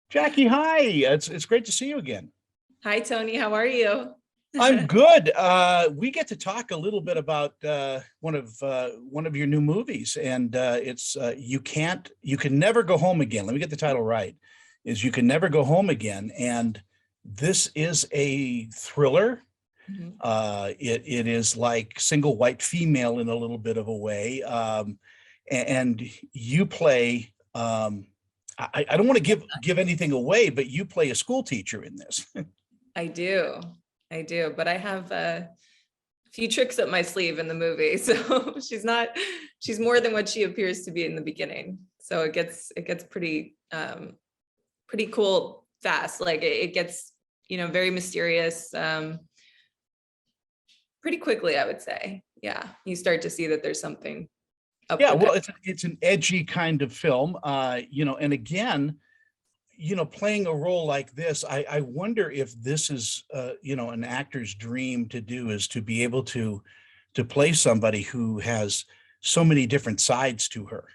Jackie, hi. It's great to see you again. Hi, Tony. How are you? I'm good. We get to talk a little bit about one of your new movies, and it's you can never go home again. Let me get the title right. Is You Can Never Go Home Again, and this is a thriller. Mhm. It is like Single White Female in a little bit of a way, and you play. I don't want to give anything away, but you play a school teacher in this. I do. I do. But I have a few tricks up my sleeve in the movie. So she's more than what she appears to be in the beginning. So it gets pretty cool fast. Like it gets, very mysterious pretty quickly, I would say. Yeah. You start to see that there's something up Yeah, with that. well, it's an edgy kind of film, and again, playing a role like this, I wonder if this is, an actor's dream to do, is to be able to play somebody who has so many different sides to her.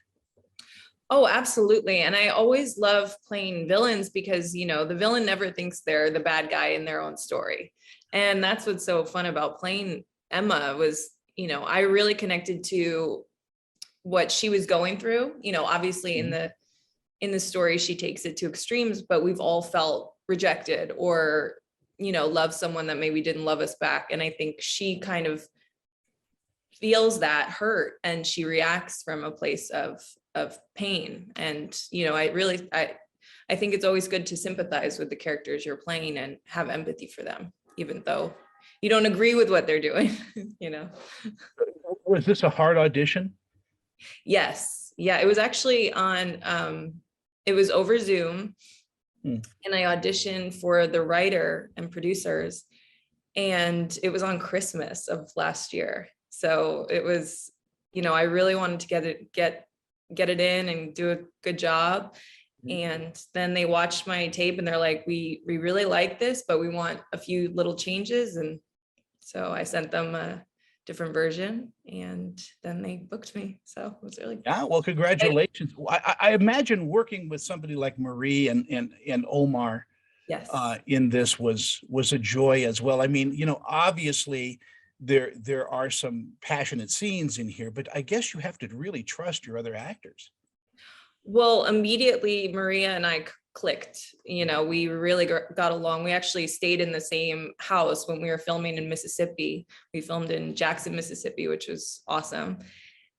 Oh, absolutely. And I always love playing villains because, the villain never thinks they're the bad guy in their own story. And that's what's so fun about playing Emma was, I really connected to what she was going through. Obviously in Mhm. the story she takes it to extremes, but we've all felt rejected or, loved someone that maybe didn't love us back. And I think she kind of feels that hurt and she reacts from a place of pain. And I think it's always good to sympathize with the characters you're playing and have empathy for them, even though you don't agree with what they're doing. you know Was this a hard audition? yes, yeah, it was actually on it was over Zoom, Hmm. and I auditioned for the writer and producers, and it was on Christmas of last year. So it was, I really wanted to get it in and do a good job. And then they watched my tape and they're like, we really like this, but we want a few little changes. And so I sent them a different version and then they booked me. So it was really Yeah, well, exciting. congratulations. I imagine working with somebody like Marie and Omar Yes. in this was a joy as well. I mean, obviously there are some passionate scenes in here, but I guess you have to really trust your other actors. Well, immediately Maria and I clicked. We really got along. We actually stayed in the same house when we were filming in Mississippi. We filmed in Jackson, Mississippi, which was awesome.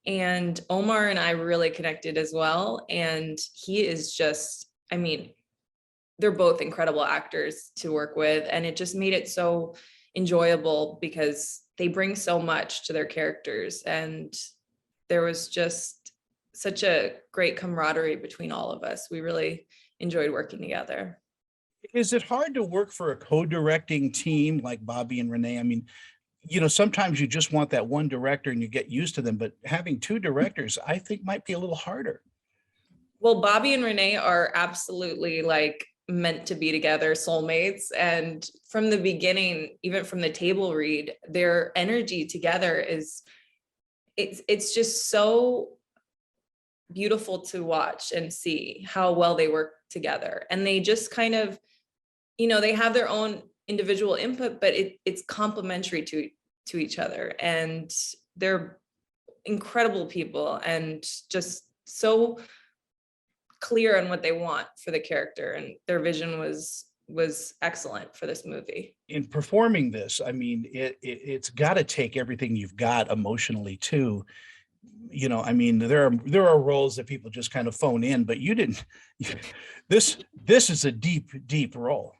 And Omar and I really connected as well. And he is just, I mean, they're both incredible actors to work with. And it just made it so enjoyable because they bring so much to their characters. And there was just such a great camaraderie between all of us. We really enjoyed working together. Is it hard to work for a co-directing team like Bobby and Renee? I mean, sometimes you just want that one director and you get used to them, but having two directors, I think might be a little harder. Well, Bobby and Renee are absolutely like meant to be together, soulmates. And from the beginning, even from the table read, their energy together is it's just so beautiful to watch and see how well they work together. And they just kind of, they have their own individual input, but it's complementary to each other. And they're incredible people and just so clear on what they want for the character, and their vision was excellent for this movie. In performing this, I mean, it's got to take everything you've got emotionally too. I mean, there are roles that people just kind of phone in, but you didn't. This is a deep role.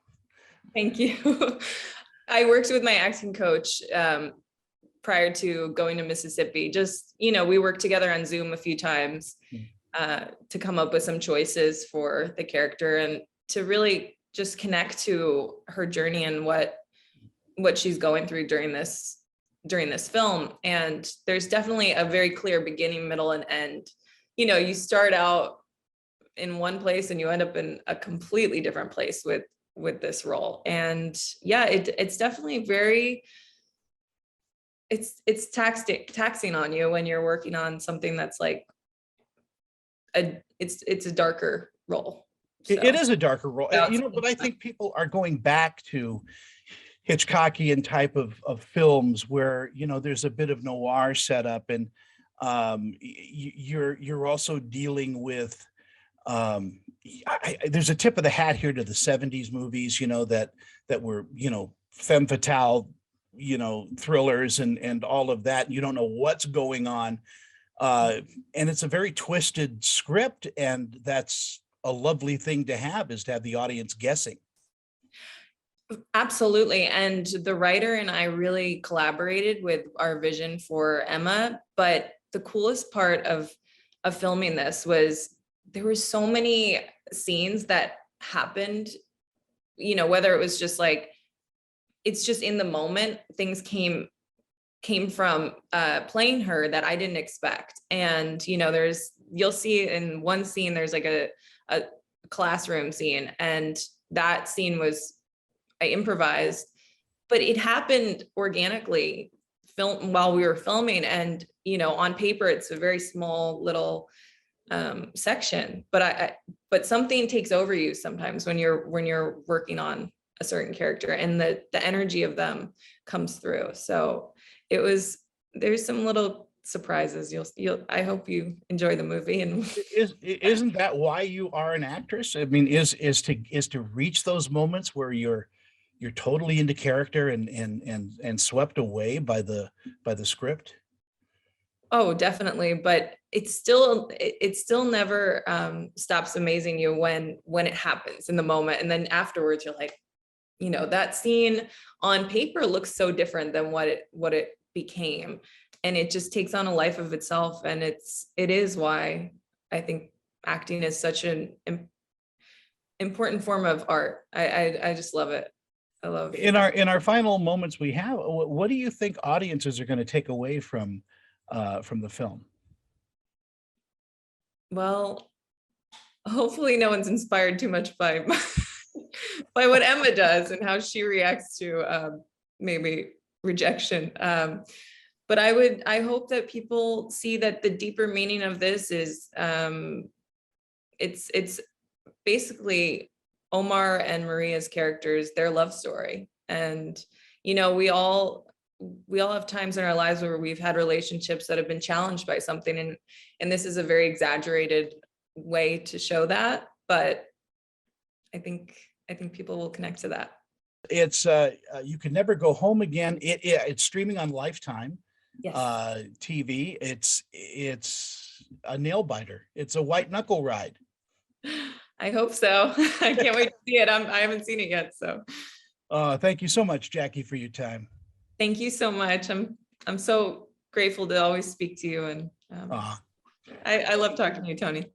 Thank you. I worked with my acting coach prior to going to Mississippi. Just, we worked together on Zoom a few times to come up with some choices for the character and to really just connect to her journey and what she's going through during this film. And there's definitely a very clear beginning, middle, and end. You start out in one place and you end up in a completely different place with this role. And yeah, it's definitely very, it's taxing on you when you're working on something that's like it's a darker role. It So is a darker role, you know, but I think people are going back to Hitchcockian type of films where, you know, there's a bit of noir setup, and you're also dealing with there's a tip of the hat here to the 70s movies, you know, that were, you know, femme fatale, you know, thrillers and all of that. You don't know what's going on. And it's a very twisted script, and that's a lovely thing to have, is to have the audience guessing. absolutely. And the writer and I really collaborated with our vision for Emma. But the coolest part of filming this was there were so many scenes that happened, you know, whether it was just like, it's just in the moment, things came from playing her that I didn't expect. And, you know, you'll see in one scene, there's like a classroom scene, and that scene I improvised, but it happened organically while we were filming. And, you know, on paper, it's a very small little section, but something takes over you sometimes when you're working on a certain character, and the energy of them comes through. So there's some little surprises. I hope you enjoy the movie. And Isn't that why you are an actress? I mean, is to reach those moments where you're totally into character and swept away by the script? oh, definitely. But it still never stops amazing you when it happens in the moment. And then afterwards you're like, you know, that scene on paper looks so different than what it became. And it just takes on a life of itself. And it is why I think acting is such an important form of art. I just love it. I love In our final moments we have, what do you think audiences are going to take away from the film? Well, hopefully no one's inspired too much by by what Emma does and how she reacts to maybe rejection. But I hope that people see that the deeper meaning of this is it's basically Omar and Maria's characters, their love story. And, you know, we all have times in our lives where we've had relationships that have been challenged by something. And this is a very exaggerated way to show that. But I think people will connect to that. It's You Can Never Go Home Again. It's streaming on Lifetime Yes. TV. It's a nail biter. It's a white knuckle ride. I hope so. I can't wait to see it. I haven't seen it yet. So Thank you so much, Jackie, for your time. thank you so much. I'm so grateful to always speak to you. And I love talking to you, Tony.